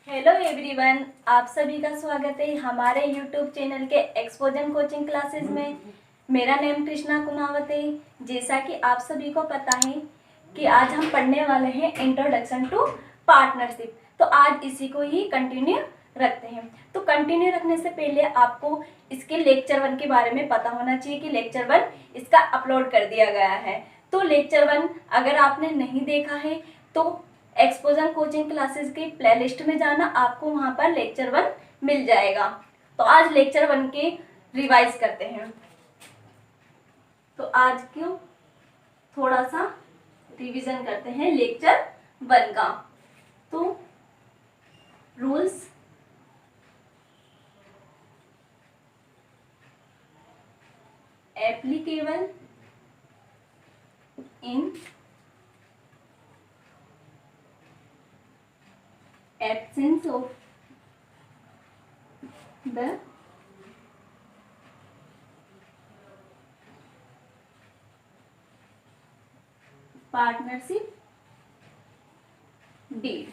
Hello everyone, आप सभी का स्वागत है हमारे यूट्यूब चैनल के एक्सपोजन कोचिंग क्लासेस में। मेरा नाम कृष्णा कुमावत है। जैसा कि आप सभी को पता है कि आज हम पढ़ने वाले हैं इंट्रोडक्शन टू पार्टनरशिप, तो आज इसी को ही कंटिन्यू रखते हैं। तो कंटिन्यू रखने से पहले आपको इसके लेक्चर 1 के बारे में पता होना चाहिए कि लेक्चर 1 इसका अपलोड कर दिया गया है। तो लेक्चर 1 अगर आपने नहीं देखा है तो एक्सपोजर कोचिंग क्लासेस की प्लेलिस्ट में जाना, आपको वहां पर लेक्चर 1 मिल जाएगा। तो आज लेक्चर 1 के रिवाइज करते हैं। तो आज क्यों थोड़ा सा रिवीजन करते हैं लेक्चर 1 का। तो rules, applicable in absence of the partnership deed.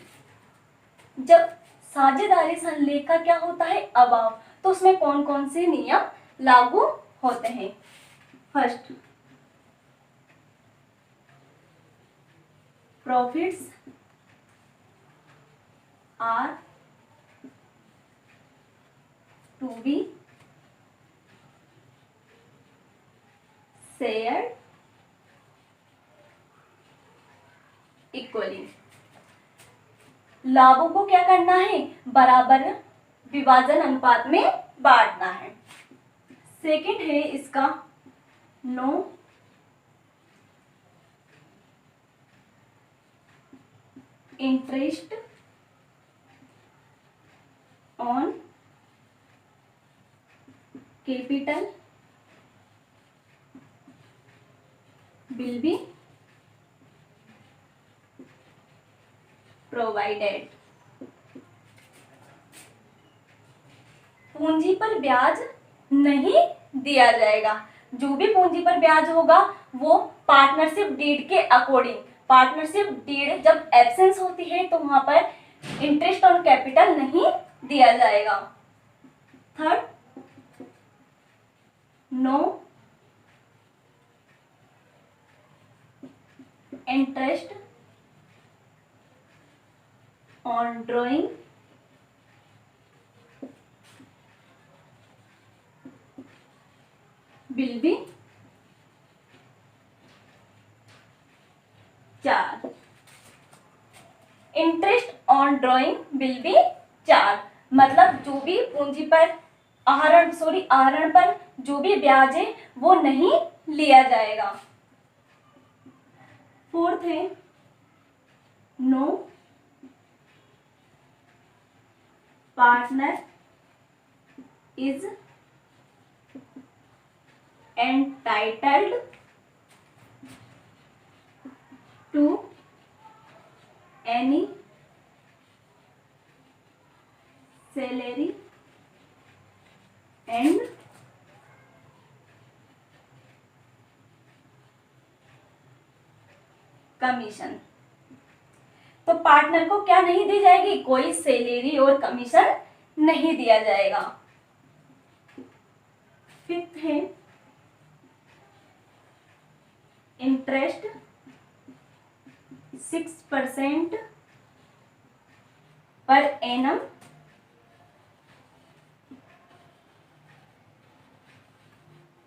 जब साझेदारी संलेख का क्या होता है अभाव, तो उसमें कौन कौन से नियम लागू होते हैं। First, profits are to be shared equally। लाभों को क्या करना है, बराबर विभाजन अनुपात में बांटना है। सेकंड है इसका no interest on capital will be provided। पूंजी पर ब्याज नहीं दिया जाएगा। जो भी पूंजी पर ब्याज होगा वो पार्टनरशिप डीड के अकॉर्डिंग, पार्टनरशिप डीड जब एब्सेंस होती है तो वहां पर इंटरेस्ट ऑन कैपिटल नहीं दिया जाएगा। Third, no interest on drawing will be charge. Interest on drawing will be charge मतलब जो भी पूंजी पर आहरण पर जो भी ब्याज है वो नहीं लिया जाएगा। फोर्थ है no partner is entitled to any salary and commission. तो पार्टनर को क्या नहीं दी जाएगी, कोई सैलरी और कमीशन नहीं दिया जाएगा। फिफ्थ है interest 6% per annum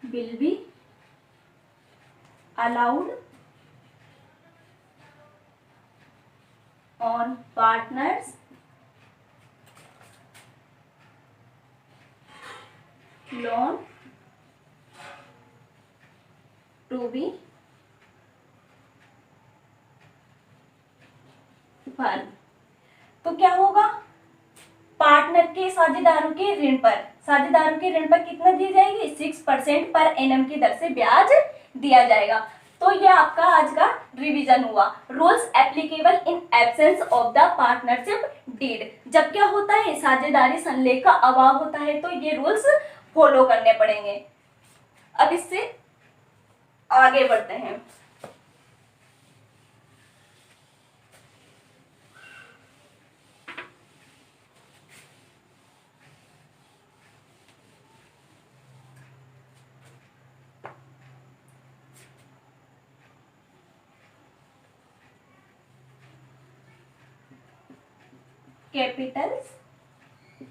will be allowed on partners loan to be firm. तो क्या होगा, पार्टनर के साझेदारों के ऋण पर कितना दी जाएगी, 6% पर एनम की दर से ब्याज दिया जाएगा। तो ये आपका आज का रिवीजन हुआ। Rules applicable in absence of the partnership deed. जब क्या होता है, साझेदारी संलेख का अभाव होता है तो ये रूल्स फॉलो करने पड़ेंगे। अब इससे आगे बढ़ते हैं। Capitals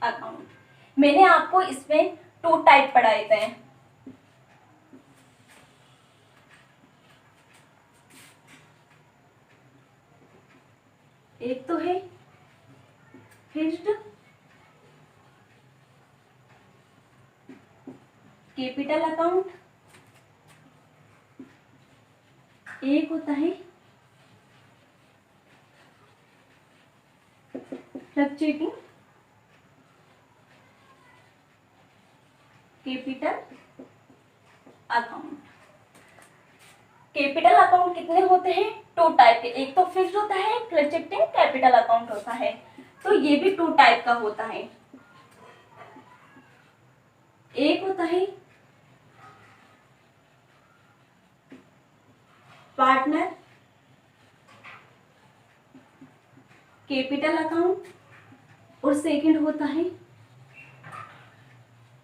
account. मैंने आपको इसमें 2 टाइप पढ़ाए थे। एक तो है फिक्स्ड कैपिटल अकाउंट, एक होता है fluctuating capital account. Capital account कितने होते हैं? 2 टाइप के, एक तो फिक्स्ड होता है, फ्लक्चुएटिंग कैपिटल अकाउंट होता है। तो ये भी 2 टाइप का होता है। एक होता है पार्टनर कैपिटल अकाउंट और सेकंड होता है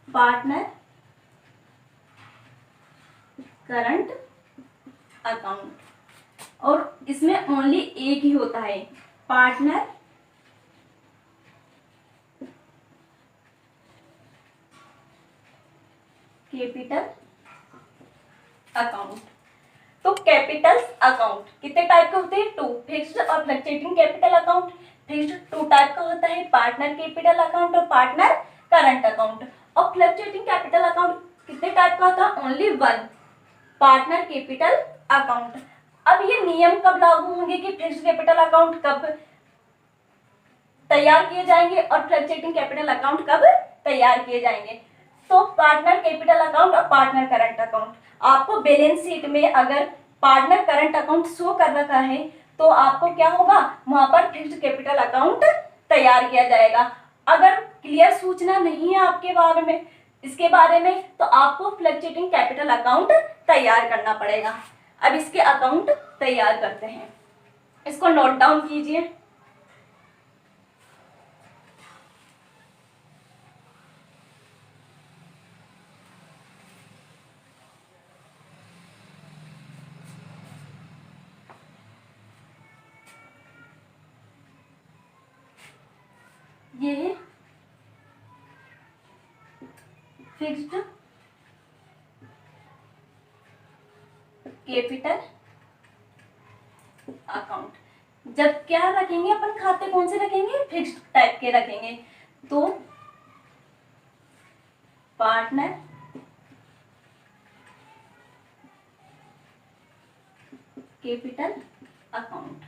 पार्टनर करंट अकाउंट। और इसमें ओनली एक ही होता है, पार्टनर कैपिटल अकाउंट। तो कैपिटल अकाउंट कितने टाइप के होते हैं? 2, फिक्स्ड और fluctuating capital account. Fixed 2 type का होता है, पार्टनर कैपिटल अकाउंट और पार्टनर करंट अकाउंट। और फ्लक्चुएटिंग कैपिटल अकाउंट कितने टाइप का होता है? Only 1, partner capital account. अब ये नियम कब लागू होंगे कि फिक्स्ड कैपिटल अकाउंट कब तैयार किए जाएंगे और फ्लक्चुएटिंग कैपिटल अकाउंट कब तैयार किए जाएंगे? तो पार्टनर कैपिटल अकाउंट और पार्टनर करंट अकाउंट, आपको बैलेंस शीट में अगर पार्टनर करंट अकाउंट शो कर रखा है तो आपको क्या होगा, वहां पर फिक्स्ड कैपिटल अकाउंट तैयार किया जाएगा। अगर क्लियर सूचना नहीं है आपके बारे में, इसके बारे में, तो आपको फ्लक्चुएटिंग कैपिटल अकाउंट तैयार करना पड़ेगा। अब इसके अकाउंट तैयार करते हैं, इसको नोट डाउन कीजिए। ये है फिक्स्ड कैपिटल अकाउंट। जब क्या रखेंगे अपन, खाते कौन से रखेंगे? फिक्स्ड टाइप के रखेंगे। तो पार्टनर कैपिटल अकाउंट।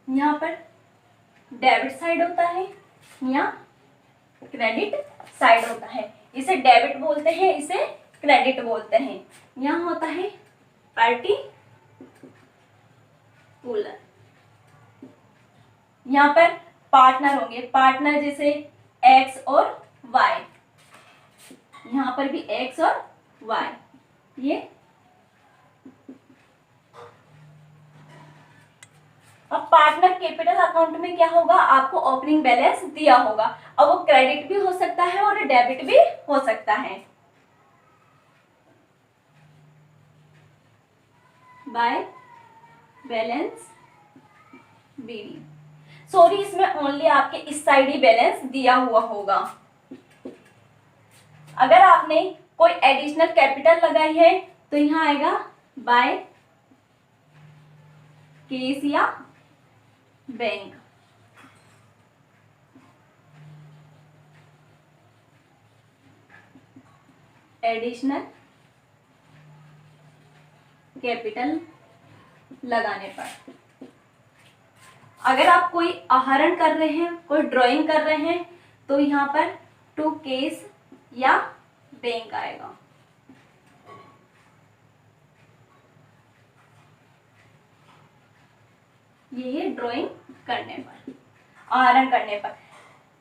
यहाँ पर डेबिट साइड होता है या क्रेडिट साइड होता है। इसे डेबिट बोलते हैं, इसे क्रेडिट बोलते हैं। यहाँ होता है पार्टिकुलर। यहाँ पर पार्टनर होंगे, पार्टनर जैसे एक्स और वाई, यहाँ पर भी एक्स और वाई। ये अब पार्टनर कैपिटल अकाउंट में क्या होगा, आपको ओपनिंग बैलेंस दिया होगा। अब वो क्रेडिट भी हो सकता है और डेबिट भी हो सकता है। बाय बैलेंस बीडी, सॉरी इसमें ओनली आपके इस साइड ही बैलेंस दिया हुआ होगा। अगर आपने कोई एडिशनल कैपिटल लगाई है तो यहाँ आएगा बाय केस या बैंक। एडिशनल कैपिटल लगाने पर, अगर आप कोई आहरण कर रहे हैं, कोई ड्राइंग कर रहे हैं, तो यहाँ पर टू केस या बैंक आएगा। ये है ड्राइंग करने पर, आहरण करने पर।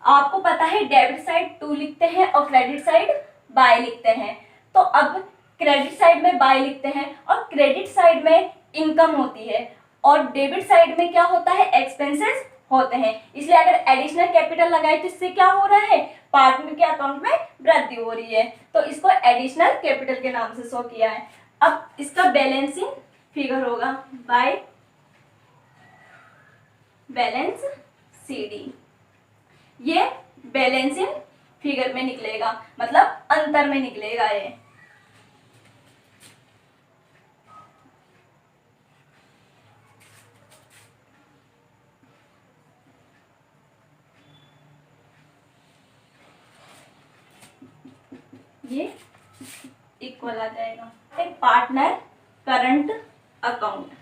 आपको पता है डेबिट साइड 2 लिखते हैं और क्रेडिट साइड बाय लिखते हैं। तो अब क्रेडिट साइड में बाय लिखते हैं और क्रेडिट साइड में इनकम होती है और डेबिट साइड में क्या होता है, एक्सपेंसेस होते हैं। इसलिए अगर एडिशनल कैपिटल लगाए तो इससे क्या हो रहा है, पार्ट में के अकाउंट में वृद्धि हो रही है, तो इसको एडिशनल कैपिटल के नाम से शो किया है। अब इसका बैलेंसिंग फिगर होगा बाय बैलेंस सीडी। ये बैलेंसिंग फिगर में निकलेगा, मतलब अंतर में निकलेगा ये। ये इक्वल आ जाएगा एक पार्टनर करंट अकाउंट।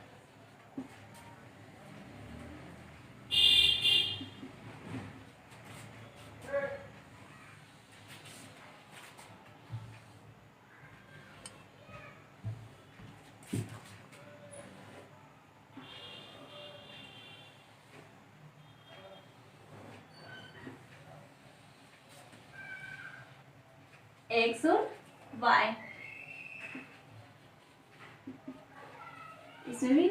एक्स और वाई, इसमें भी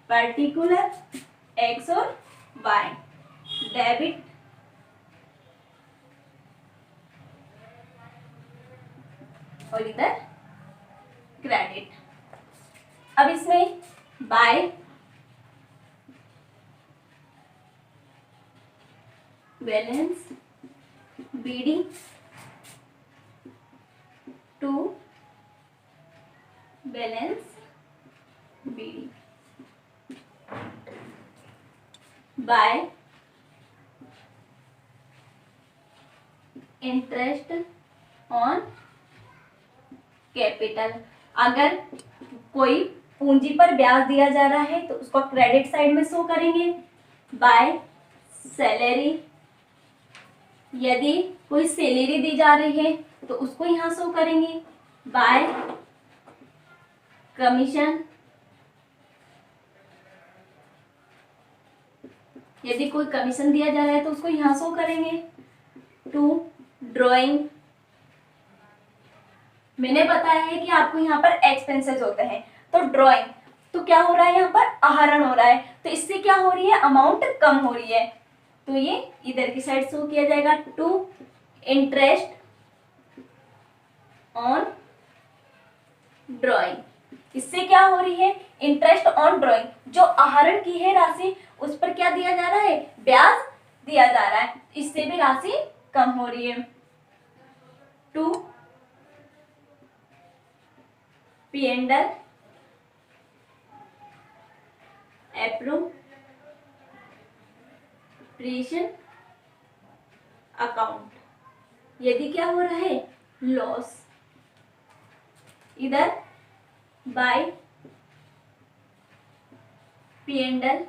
पर्टिकुलर एक्स और वाई, डेबिट और इधर क्रेडिट। अब इसमें by balance BD to balance BD, by interest on capital. अगर कोई पूंजी पर ब्याज दिया जा रहा है तो उसको क्रेडिट साइड में शो करेंगे बाय सैलरी। यदि कोई सैलरी दी जा रही है तो उसको यहां शो करेंगे बाय कमीशन। यदि कोई कमीशन दिया जा रहा है तो उसको यहां शो करेंगे टू ड्राइंग। मैंने बताया है कि आपको यहाँ पर एक्सपेंसेस होते हैं, तो ड्राइंग तो क्या हो रहा है, यहाँ पर आहरण हो रहा है, तो इससे क्या हो रही है, अमाउंट कम हो रही है, तो ये इधर की साइड शो किया जाएगा टू इंटरेस्ट ऑन ड्राइंग। इससे क्या हो रही है, इंटरेस्ट ऑन ड्राइंग, जो आहरण की है राशि उस पर क्या दिया जा रहा है, ब्याज दिया जा रहा है, इससे भी राशि कम हो रही है। To P&L appropriation account. यदि क्या हो रहा है, लॉस, इधर बाय P&L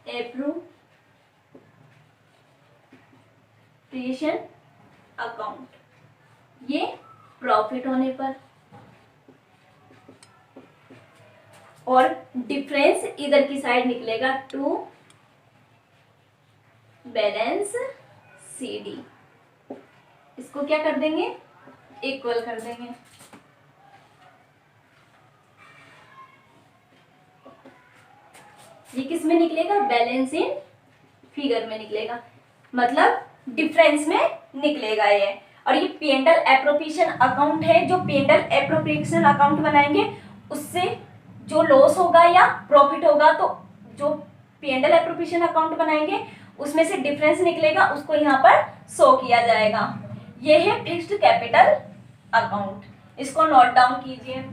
एप्रोप्रिएशन अकाउंट, ये प्रॉफिट होने पर, और डिफरेंस इधर की साइड निकलेगा टू बैलेंस सीडी। इसको क्या कर देंगे, इक्वल कर देंगे। ये किस में निकलेगा, बैलेंसिंग फिगर में निकलेगा, मतलब डिफरेंस में निकलेगा ये। और ये P&L एप्रोप्रिएशन अकाउंट है, जो P&L एप्रोप्रिएशन अकाउंट बनाएंगे उससे जो लॉस होगा या प्रॉफिट होगा, तो जो P&L एप्रोप्रिएशन अकाउंट बनाएंगे उसमें से डिफरेंस निकलेगा, उसको यहाँ पर शो किया जाएगा। ये है फिक्स्ड कैपिटल अकाउंट, इसको नोट डाउन कीजिए।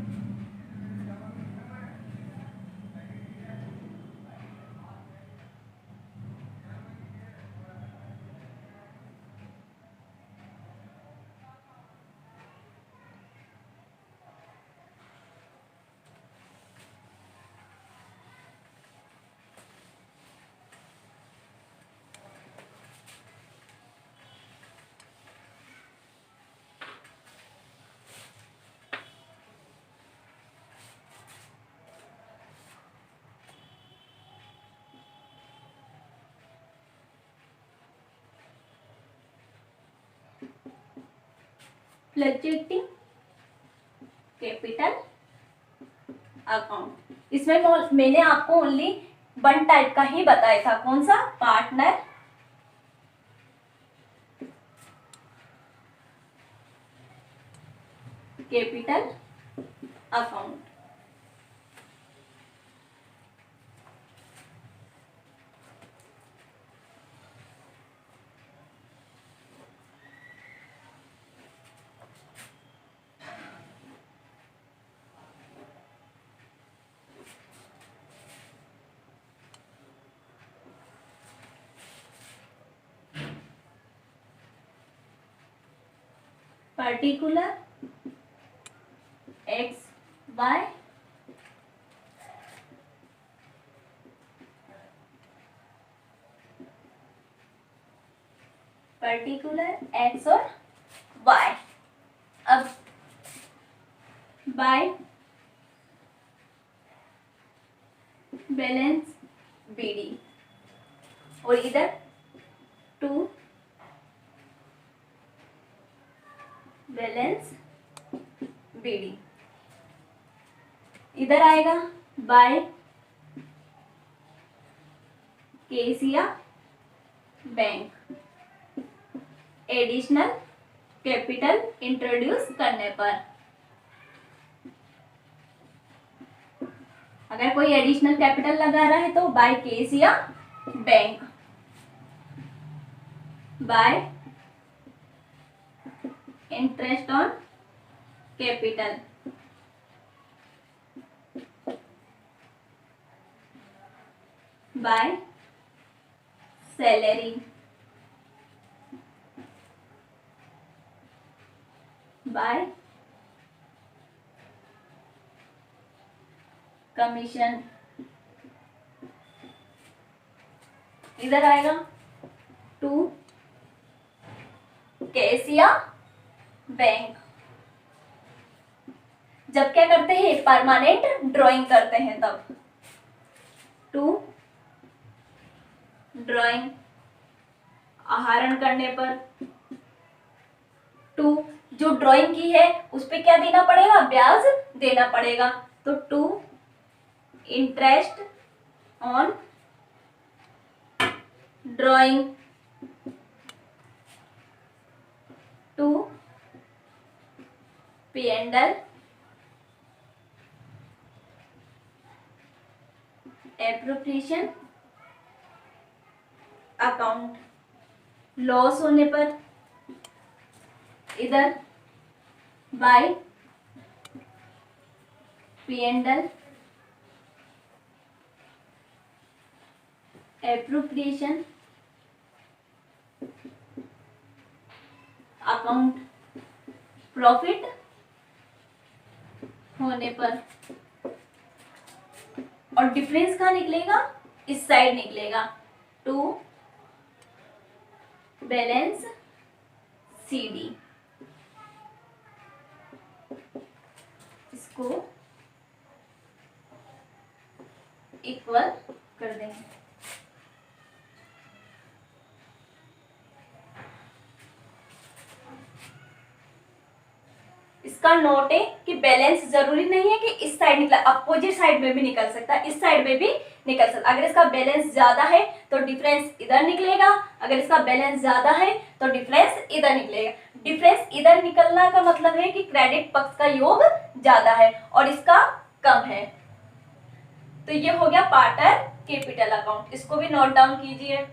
Fluctuating capital account. इसमें मैंने आपको ओनली वन टाइप का ही बताया था, कौन सा? Partner capital account. Particular X Y particular X और वाई। अब बाय बैलेंस बीडी, और इधर टू बैलेंस बीडी। इधर आएगा बाय केसिया बैंक, एडिशनल कैपिटल इंट्रोड्यूस करने पर। अगर कोई एडिशनल कैपिटल लगा रहा है तो बाय केसिया bank, bye interest on capital, by salary, bye commission. इधर आएगा टू केसिया बैंक। जब क्या करते हैं? परमानेंट ड्राइंग करते हैं तब। टू ड्राइंग आहरण करने पर। टू जो ड्राइंग की है उस पे क्या देना पड़ेगा? ब्याज देना पड़ेगा। तो to interest on drawing, to P&L appropriation account. Loss होने पर इधर by P&L appropriation account. Profit होने पर, और डिफरेंस कहाँ निकलेगा? इस साइड निकलेगा। To balance CD. इसको इक्वल कर देंगे। इसका नोट है कि बैलेंस जरूरी नहीं है कि इस साइड निकला, अपोजिट साइड में भी निकल सकता है, इस साइड में भी निकल सकता है। अगर इसका बैलेंस ज्यादा है तो डिफरेंस इधर निकलेगा, अगर इसका बैलेंस ज्यादा है तो डिफरेंस इधर निकलेगा। डिफरेंस इधर निकलना का मतलब है कि क्रेडिट पक्ष का योग ज्यादा है और इसका कम है। तो ये हो गया पार्टनर कैपिटल अकाउंट। इसको भी नोट डाउन कीजिए।